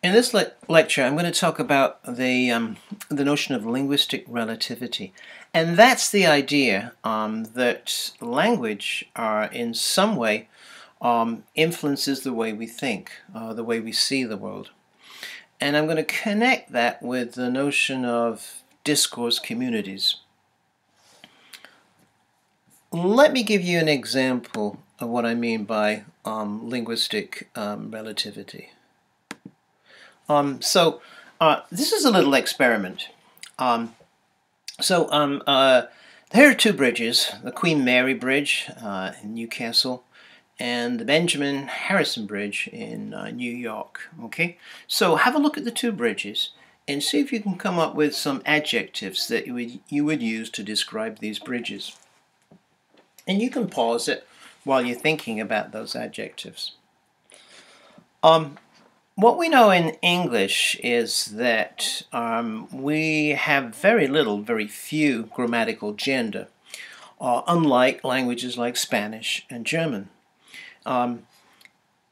In this lecture, I'm going to talk about the notion of linguistic relativity, and that's the idea that language, in some way, influences the way we think, the way we see the world. And I'm going to connect that with the notion of discourse communities. Let me give you an example of what I mean by linguistic relativity. This is a little experiment. There are two bridges, the Queen Mary Bridge in Newcastle and the Benjamin Harrison Bridge in New York. Okay, so have a look at the two bridges and see if you can come up with some adjectives that you would use to describe these bridges. And you can pause it while you're thinking about those adjectives. What we know in English is that we have very few grammatical gender, unlike languages like Spanish and German.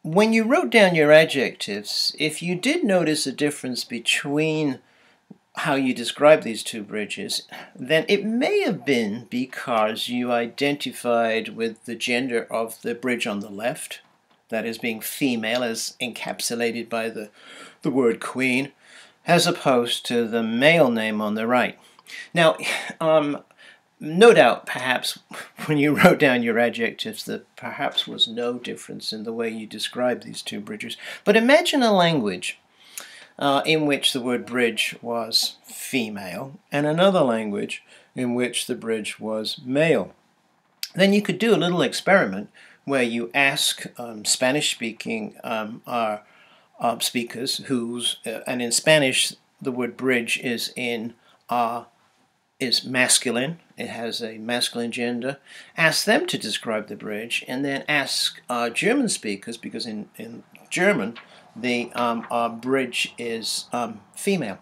When you wrote down your adjectives, if you did notice a difference between how you describe these two bridges, then it may have been because you identified with the gender of the bridge on the left, that is being female as encapsulated by the word queen, as opposed to the male name on the right. Now, no doubt, perhaps, when you wrote down your adjectives, there perhaps was no difference in the way you described these two bridges. But imagine a language in which the word bridge was female and another language in which the bridge was male. Then you could do a little experiment where you ask Spanish-speaking speakers and in Spanish the word bridge is masculine. It has a masculine gender. Ask them to describe the bridge, and then ask German speakers, because in German the bridge is female.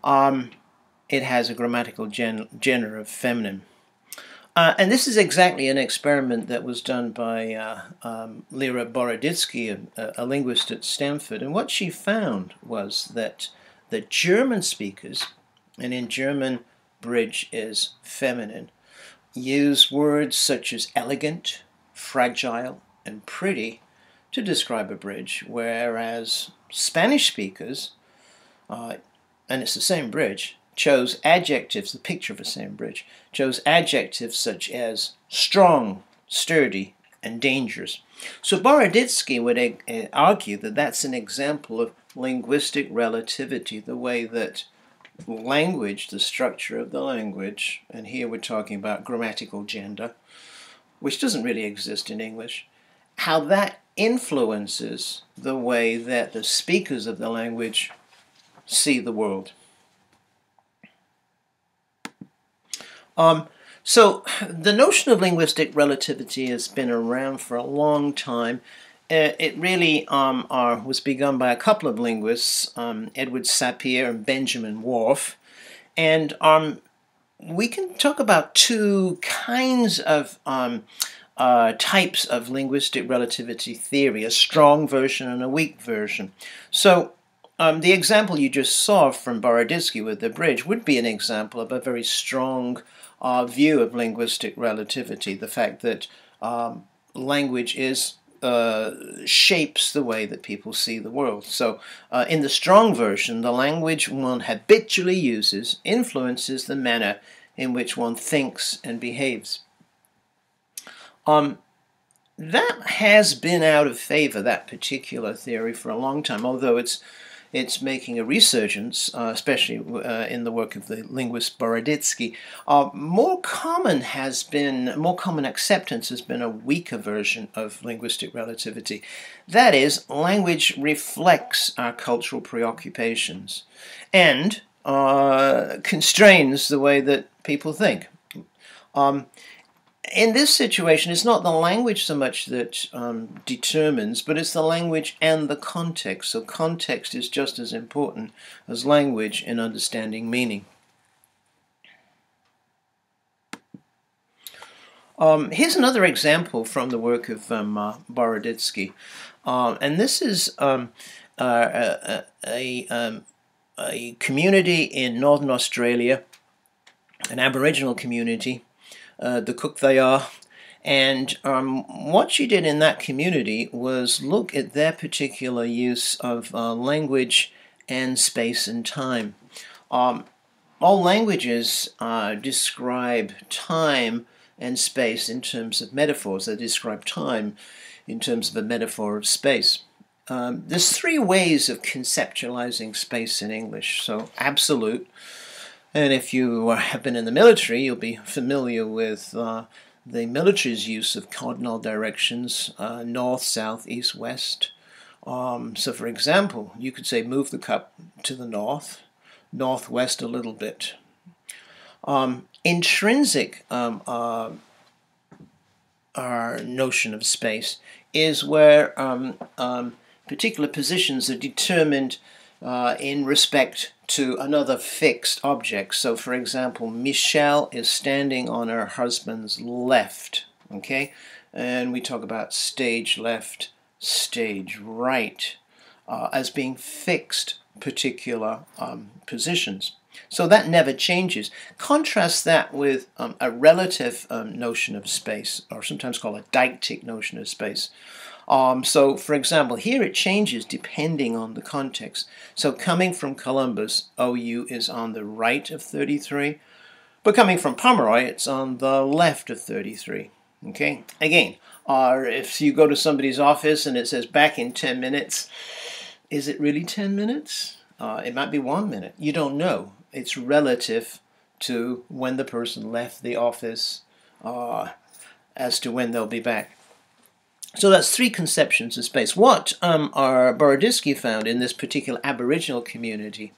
It has a grammatical gender of feminine. And this is exactly an experiment that was done by Lera Boroditsky, a linguist at Stanford. And what she found was that the German speakers, and in German bridge is feminine, use words such as elegant, fragile, and pretty to describe a bridge, whereas Spanish speakers, and it's the same bridge, chose adjectives, the picture of the same bridge, chose adjectives such as strong, sturdy, and dangerous. So Boroditsky would argue that that's an example of linguistic relativity, the way that language, the structure of the language, and here we're talking about grammatical gender, which doesn't really exist in English, how that influences the way that the speakers of the language see the world. So the notion of linguistic relativity has been around for a long time. It really was begun by a couple of linguists, Edward Sapir and Benjamin Whorf. And we can talk about two kinds of types of linguistic relativity theory, a strong version and a weak version. So the example you just saw from Boroditsky with the bridge would be an example of a very strong view of linguistic relativity, the fact that language shapes the way that people see the world. So in the strong version, the language one habitually uses influences the manner in which one thinks and behaves. That has been out of favor, that particular theory, for a long time, although it's making a resurgence, especially in the work of the linguist Boroditsky. More common acceptance has been a weaker version of linguistic relativity. That is, language reflects our cultural preoccupations and constrains the way that people think. In this situation, it's not the language so much that determines, but it's the language and the context. So context is just as important as language in understanding meaning. Here's another example from the work of Boroditsky. And this is a community in northern Australia, an Aboriginal community, the Kuuk Thaayorre, and what she did in that community was look at their particular use of language and space and time. All languages describe time and space in terms of metaphors. They describe time in terms of a metaphor of space. There's three ways of conceptualizing space in English. So absolute, and if you have been in the military, you'll be familiar with the military's use of cardinal directions, north, south, east, west. So for example, you could say move the cup to the north, northwest a little bit. Intrinsic, our notion of space is where particular positions are determined in respect to another fixed object. So for example, Michelle is standing on her husband's left, okay? And we talk about stage left, stage right as being fixed particular positions. So that never changes. Contrast that with a relative notion of space, or sometimes called a deictic notion of space. So, for example, here it changes depending on the context. So coming from Columbus, OU is on the right of 33, but coming from Pomeroy, it's on the left of 33. Okay? Again, if you go to somebody's office and it says back in 10 minutes, is it really 10 minutes? It might be 1 minute. You don't know. It's relative to when the person left the office as to when they'll be back. So that's three conceptions of space. What our Boroditsky found in this particular Aboriginal community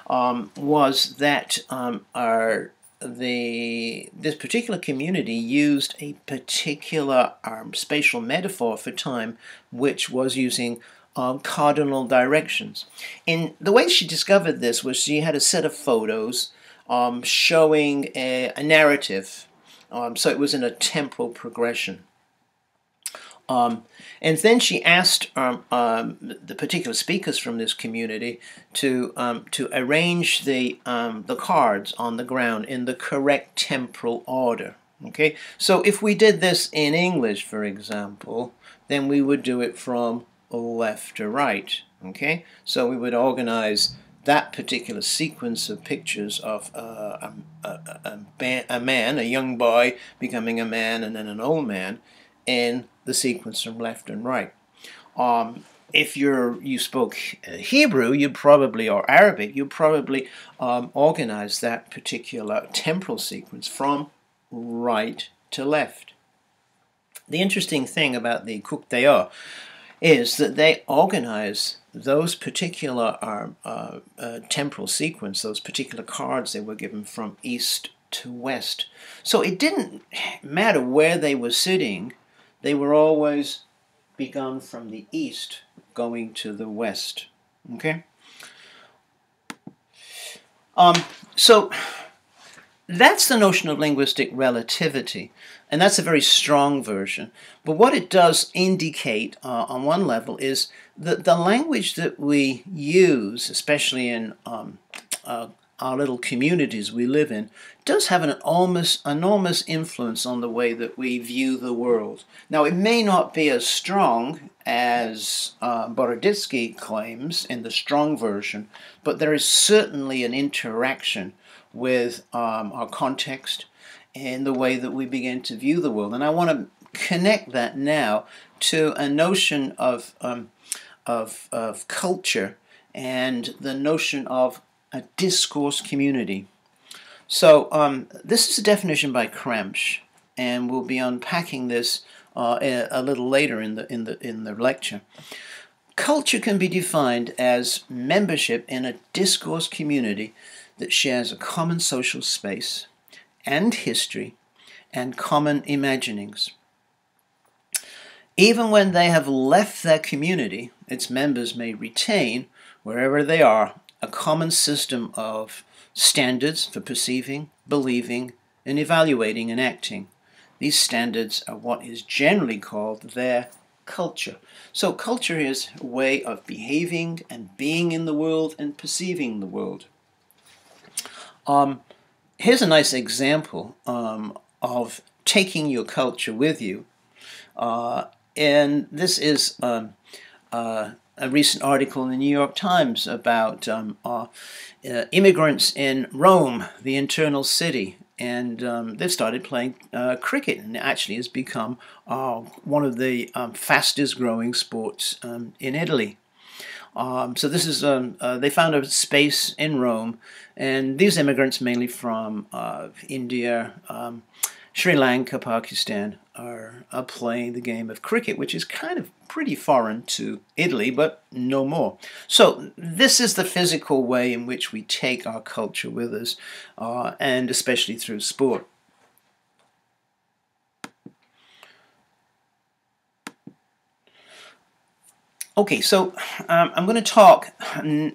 was that this particular community used a particular spatial metaphor for time, which was using cardinal directions. And the way she discovered this was she had a set of photos showing a narrative. So it was in a temporal progression. And then she asked the particular speakers from this community to arrange the cards on the ground in the correct temporal order. Okay, so if we did this in English, for example, then we would do it from left to right. Okay, so we would organize that particular sequence of pictures of a man, a young boy becoming a man, and then an old man, in the sequence from left and right. If you spoke Hebrew, you'd probably, or Arabic, you'd probably organize that particular temporal sequence from right to left. The interesting thing about the Kuuk Thaayorre is that they organize those particular temporal sequence, those particular cards they were given from east to west. So it didn't matter where they were sitting, they were always begun from the east going to the west. Okay? So that's the notion of linguistic relativity, and that's a very strong version. But what it does indicate on one level is that the language that we use, especially in our little communities we live in, does have an enormous influence on the way that we view the world. Now, it may not be as strong as Boroditsky claims in the strong version, but there is certainly an interaction with our context and the way that we begin to view the world. And I want to connect that now to a notion of culture and the notion of a discourse community. So this is a definition by Kremsch, and we'll be unpacking this a little later in the lecture. Culture can be defined as membership in a discourse community that shares a common social space and history and common imaginings. Even when they have left their community, its members may retain, wherever they are, a common system of standards for perceiving, believing, and evaluating and acting. These standards are what is generally called their culture. So culture is a way of behaving and being in the world and perceiving the world. Here's a nice example of taking your culture with you. And this is a recent article in the New York Times about immigrants in Rome, the Eternal City. And they've started playing cricket, and it actually has become one of the fastest growing sports in Italy. So this is they found a space in Rome, and these immigrants, mainly from India, Sri Lanka, Pakistan, are playing the game of cricket, which is kind of pretty foreign to Italy, but no more. So this is the physical way in which we take our culture with us, and especially through sport. Okay, so I'm going to talk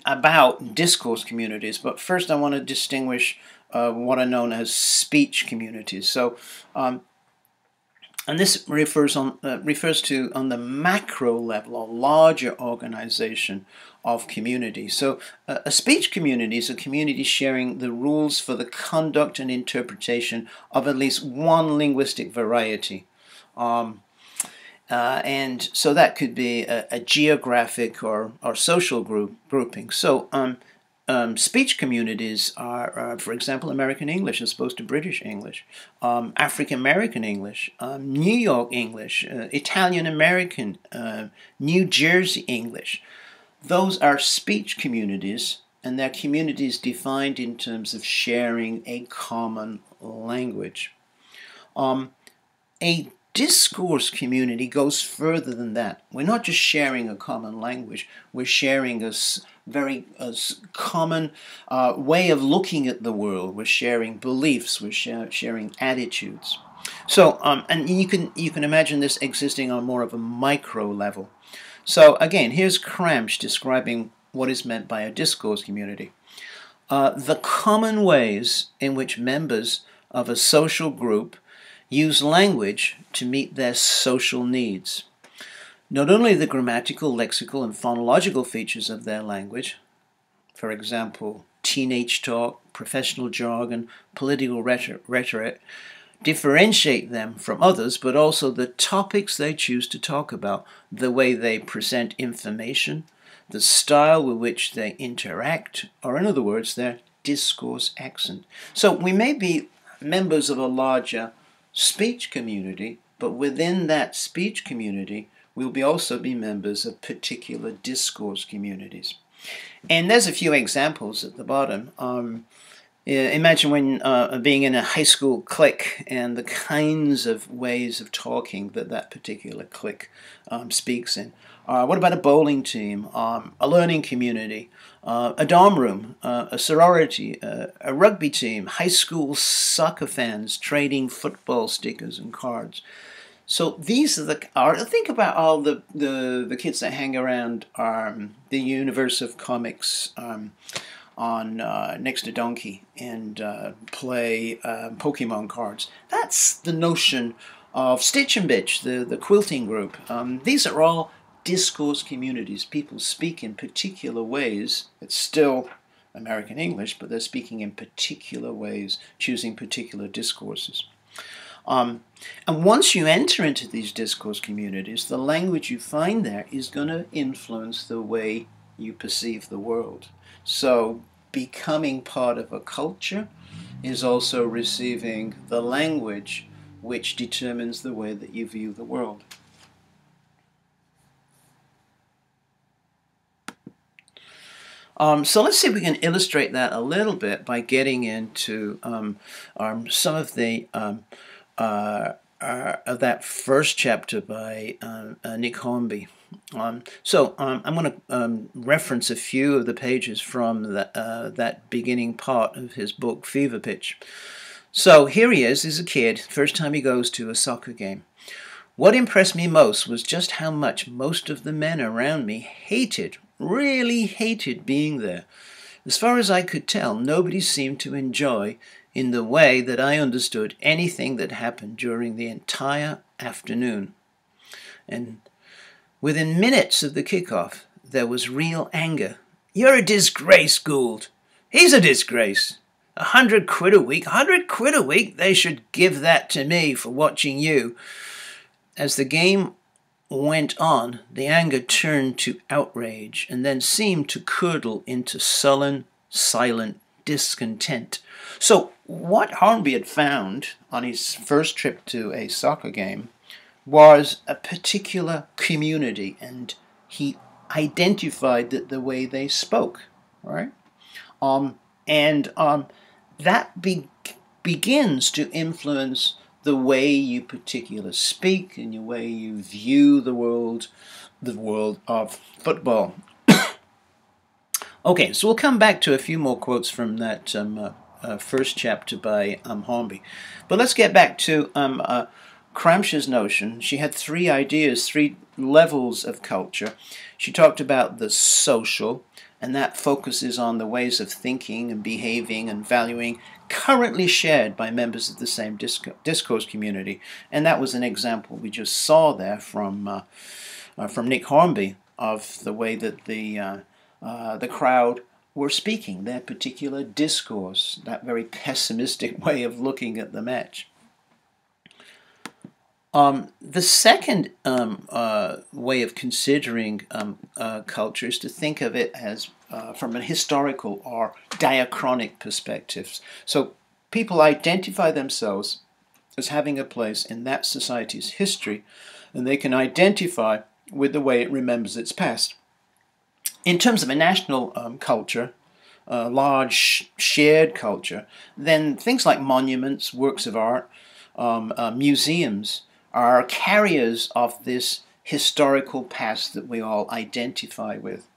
about discourse communities, but first I want to distinguish what are known as speech communities. So, and this refers to on the macro level, a larger organization of community. So, a speech community is a community sharing the rules for the conduct and interpretation of at least one linguistic variety. And so that could be a geographic or social grouping. So speech communities are, for example, American English as opposed to British English, African American English, New York English, Italian American, New Jersey English. Those are speech communities, and they're communities defined in terms of sharing a common language. A discourse community goes further than that. We're not just sharing a common language, we're sharing a very common way of looking at the world. We're sharing beliefs, we're sharing attitudes. So, and you can imagine this existing on more of a micro level. So again, here's Cramsch describing what is meant by a discourse community. The common ways in which members of a social group use language to meet their social needs. Not only the grammatical, lexical, and phonological features of their language, for example, teenage talk, professional jargon, political rhetoric, differentiate them from others, but also the topics they choose to talk about, the way they present information, the style with which they interact, or in other words, their discourse accent. So we may be members of a larger speech community, but within that speech community, we'll also be members of particular discourse communities. And there's a few examples at the bottom. Imagine when being in a high school clique and the kinds of ways of talking that particular clique speaks in. What about a bowling team, a learning community, a dorm room, a sorority, a rugby team, high school soccer fans trading football stickers and cards. So these are think about all the kids that hang around the universe of comics on next to Donkey and play Pokemon cards. That's the notion of Stitch and Bitch, the quilting group. These are all discourse communities. People speak in particular ways. It's still American English, but they're speaking in particular ways, choosing particular discourses. And once you enter into these discourse communities, the language you find there is going to influence the way you perceive the world. So becoming part of a culture is also receiving the language which determines the way that you view the world. So let's see if we can illustrate that a little bit by getting into some of the of that first chapter by Nick Hornby. I'm going to reference a few of the pages from that beginning part of his book, Fever Pitch. So here he is, he's a kid, first time he goes to a soccer game. What impressed me most was just how much most of the men around me really hated being there. As far as I could tell, nobody seemed to enjoy in the way that I understood anything that happened during the entire afternoon. And Within minutes of the kickoff, there was real anger. "You're a disgrace, Gould. He's a disgrace. 100 quid a week, 100 quid a week. They should give that to me for watching you." As the game went on, the anger turned to outrage and then seemed to curdle into sullen, silent discontent. So what Hornby had found on his first trip to a soccer game was a particular community, and he identified the way they spoke, right? And that begins to influence the way you particularly speak and the way you view the world of football. Okay, so we'll come back to a few more quotes from that first chapter by Hornby. But let's get back to Gramsci's notion. She had three ideas, three levels of culture. She talked about the social, and that focuses on the ways of thinking and behaving and valuing currently shared by members of the same discourse community. And that was an example we just saw there from Nick Hornby of the way that the crowd were speaking, their particular discourse, that very pessimistic way of looking at the match. The second way of considering culture is to think of it as from a historical or diachronic perspective. So people identify themselves as having a place in that society's history, and they can identify with the way it remembers its past. In terms of a national culture, a large shared culture, then things like monuments, works of art, museums are carriers of this historical past that we all identify with.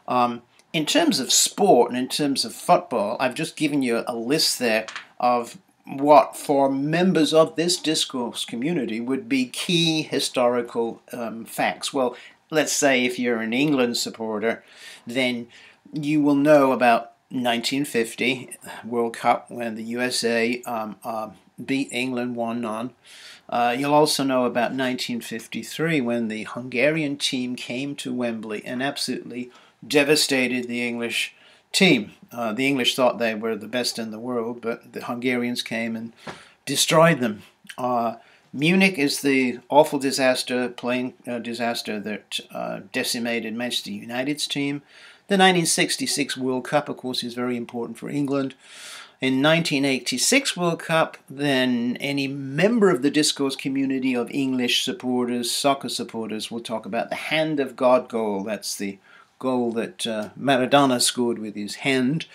In terms of sport and in terms of football, I've just given you a list there of what for members of this discourse community would be key historical facts. Well, let's say if you're an England supporter, then you will know about 1950 World Cup when the USA beat England 1-0. You'll also know about 1953 when the Hungarian team came to Wembley and absolutely devastated the English team. The English thought they were the best in the world, but the Hungarians came and destroyed them. Munich is the awful plane disaster that decimated Manchester United's team. The 1966 World Cup, of course, is very important for England. In 1986 World Cup, then any member of the discourse community of English supporters, soccer supporters, will talk about the Hand of God goal. That's the goal that Maradona scored with his hand.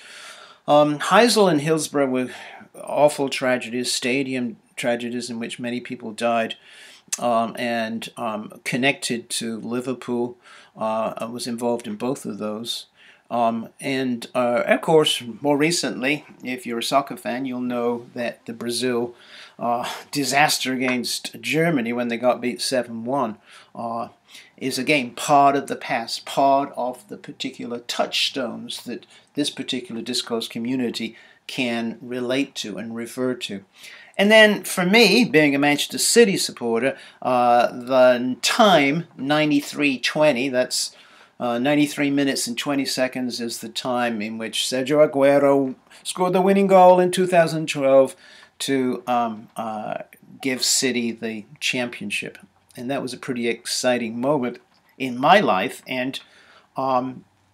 Heysel and Hillsborough were awful tragedies, stadium tragedies in which many people died, and connected to Liverpool. I was involved in both of those. And of course, more recently, if you're a soccer fan, you'll know that the Brazil disaster against Germany when they got beat 7-1 is again part of the past, part of the particular touchstones that this particular discourse community can relate to and refer to. And then for me, being a Manchester City supporter, the time, 93:20, that's 93 minutes and 20 seconds is the time in which Sergio Aguero scored the winning goal in 2012 to give City the championship. And that was a pretty exciting moment in my life. And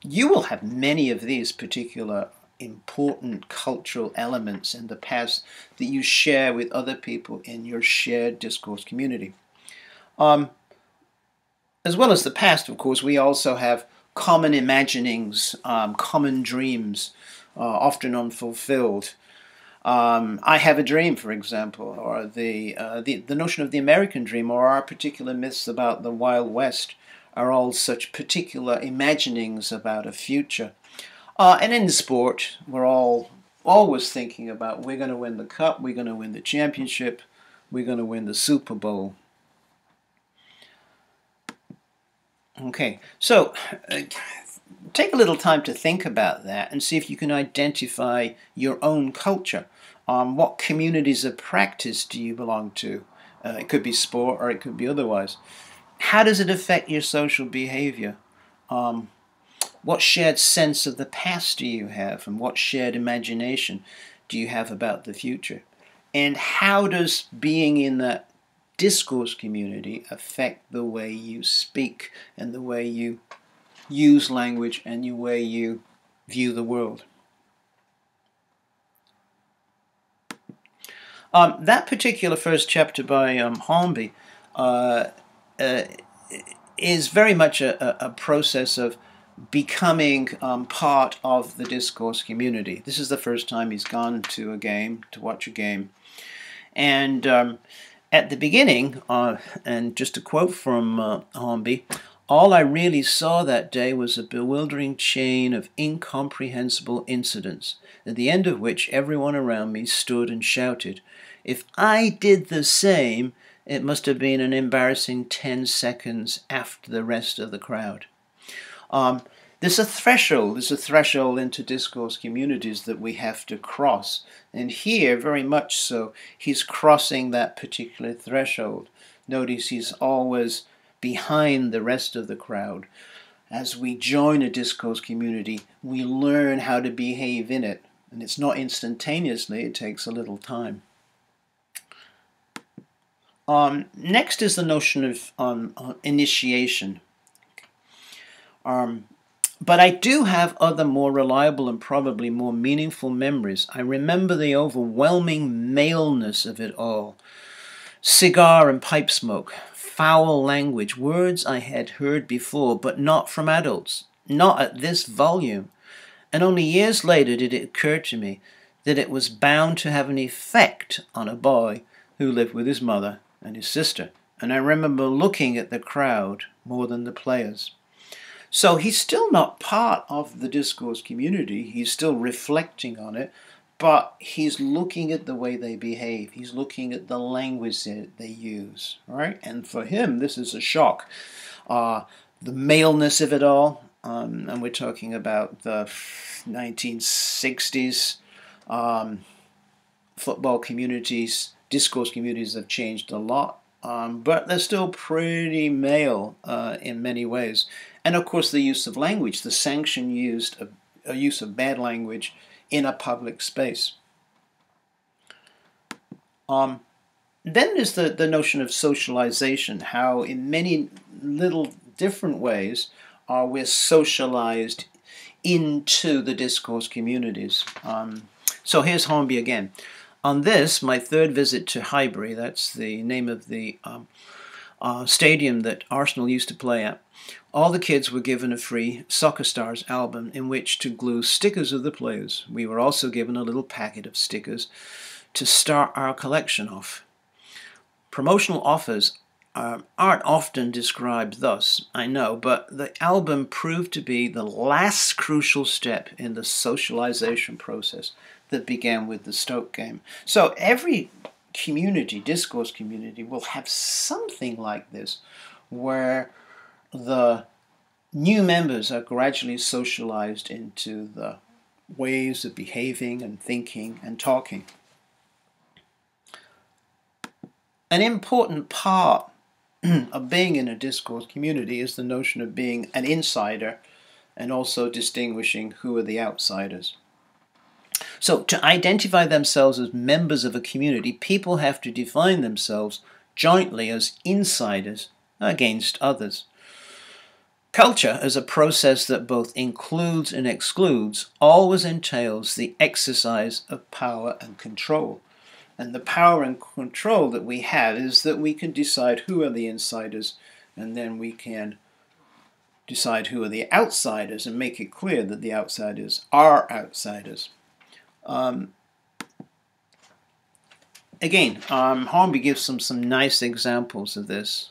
you will have many of these particular important cultural elements in the past that you share with other people in your shared discourse community. As well as the past, of course, we also have common imaginings, common dreams, often unfulfilled. I have a dream, for example, or the notion of the American dream, or our particular myths about the Wild West are all such particular imaginings about a future. And in sport, we're all always thinking about we're going to win the cup, we're going to win the championship, we're going to win the Super Bowl. Okay, so take a little time to think about that and see if you can identify your own culture. What communities of practice do you belong to? It could be sport or it could be otherwise. How does it affect your social behavior? What shared sense of the past do you have, and what shared imagination do you have about the future? And how does being in that discourse community affect the way you speak and the way you use language and the way you view the world? That particular first chapter by Hornby is very much a process of becoming part of the discourse community. This is the first time he's gone to a game, to watch a game. And at the beginning, and just a quote from Hornby, all I really saw that day was a bewildering chain of incomprehensible incidents, at the end of which everyone around me stood and shouted. If I did the same, it must have been an embarrassing 10 seconds after the rest of the crowd. There's a threshold into discourse communities that we have to cross. And here, very much so, he's crossing that particular threshold. Notice he's always behind the rest of the crowd. As we join a discourse community, we learn how to behave in it. And it's not instantaneously, it takes a little time. Next is the notion of initiation. But I do have other more reliable and probably more meaningful memories. I remember the overwhelming maleness of it all. Cigar and pipe smoke, foul language, words I had heard before, but not from adults, not at this volume. And only years later did it occur to me that it was bound to have an effect on a boy who lived with his mother and his sister. And I remember looking at the crowd more than the players. So he's still not part of the discourse community. He's still reflecting on it, but he's looking at the way they behave. He's looking at the language that they use, right? And for him, this is a shock. The maleness of it all, and we're talking about the 1960s. Football communities, discourse communities have changed a lot, but they're still pretty male in many ways. And of course the use of language, the sanction use of bad language in a public space. Then there's the notion of socialization, how in many little different ways we're socialized into the discourse communities. So here's Hornby again. On this, my third visit to Highbury, that's the name of the stadium that Arsenal used to play at, all the kids were given a free Soccer Stars album in which to glue stickers of the players. We were also given a little packet of stickers to start our collection off. Promotional offers aren't often described thus, I know, but the album proved to be the last crucial step in the socialization process that began with the Stoke game. So every community, discourse community, will have something like this, where the new members are gradually socialized into the ways of behaving and thinking and talking. An important part of being in a discourse community is the notion of being an insider and also distinguishing who are the outsiders. So to identify themselves as members of a community, people have to define themselves jointly as insiders against others. Culture, as a process that both includes and excludes, always entails the exercise of power and control. And the power and control that we have is that we can decide who are the insiders, and then we can decide who are the outsiders and make it clear that the outsiders are outsiders. Again, Hornby gives some nice examples of this.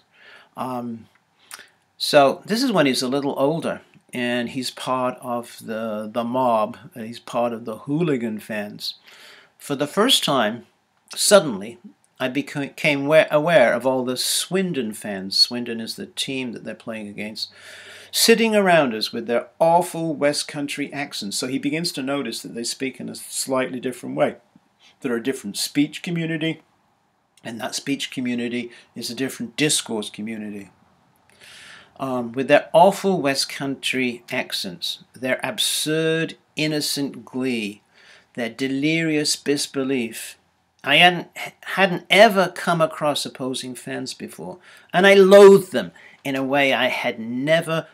So this is when he's a little older, and he's part of the mob, he's part of the hooligan fans. For the first time, suddenly, I became aware of all the Swindon fans. Swindon is the team that they're playing against, sitting around us with their awful West Country accents. So he begins to notice that they speak in a slightly different way. They're a different speech community, and that speech community is a different discourse community. with their awful West Country accents, their absurd, innocent glee, their delirious disbelief. I hadn't ever come across opposing fans before, and I loathed them in a way I had never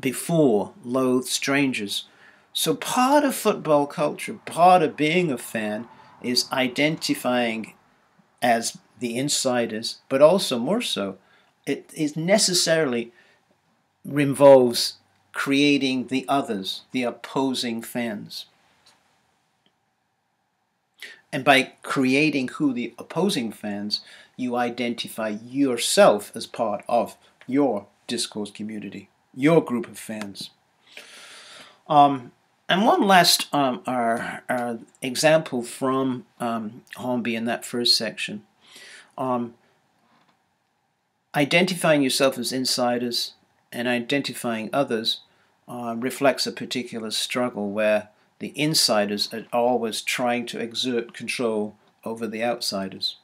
before loathed strangers. So part of football culture, part of being a fan, is identifying as the insiders, but also more so, it is necessarily involves creating the others, the opposing fans. And by creating who the opposing fans, you identify yourself as part of your discourse community, your group of fans. And one last example from Hornby in that first section. Identifying yourself as insiders and identifying others reflects a particular struggle where the insiders are always trying to exert control over the outsiders.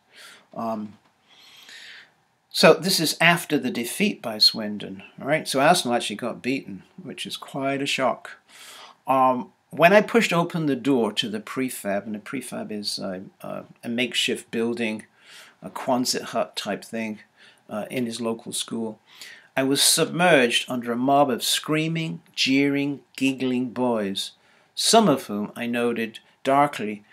So this is after the defeat by Swindon. All right, so Arsenal actually got beaten, which is quite a shock. When I pushed open the door to the prefab, and the prefab is a makeshift building, a Quonset hut type thing in his local school, I was submerged under a mob of screaming, jeering, giggling boys, some of whom I noted darkly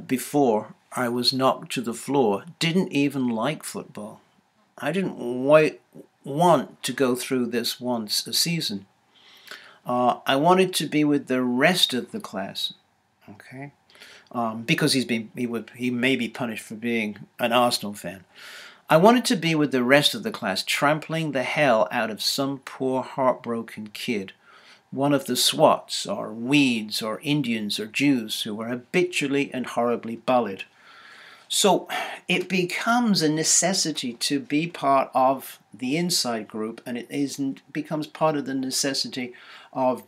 before I was knocked to the floor didn't even like football. I didn't want to go through this once a season. I wanted to be with the rest of the class, okay? Because he may be punished for being an Arsenal fan. I wanted to be with the rest of the class, trampling the hell out of some poor heartbroken kid, one of the Swats or Weeds or Indians or Jews who were habitually and horribly bullied. So it becomes a necessity to be part of the inside group, and it becomes part of the necessity of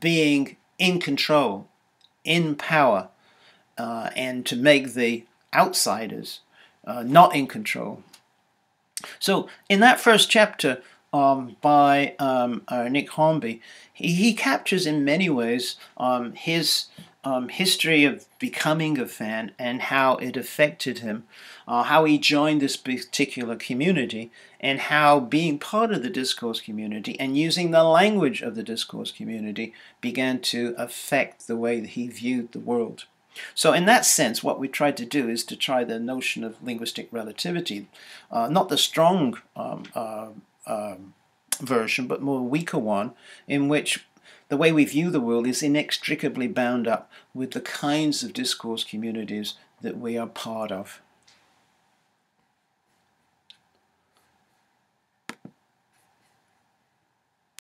being in control, in power, and to make the outsiders not in control. So in that first chapter by Nick Hornby, he captures in many ways his history of becoming a fan and how it affected him, how he joined this particular community, and how being part of the discourse community and using the language of the discourse community began to affect the way that he viewed the world. So in that sense, what we tried to do is to try the notion of linguistic relativity, not the strong version, but more weaker one, in which the way we view the world is inextricably bound up with the kinds of discourse communities that we are part of.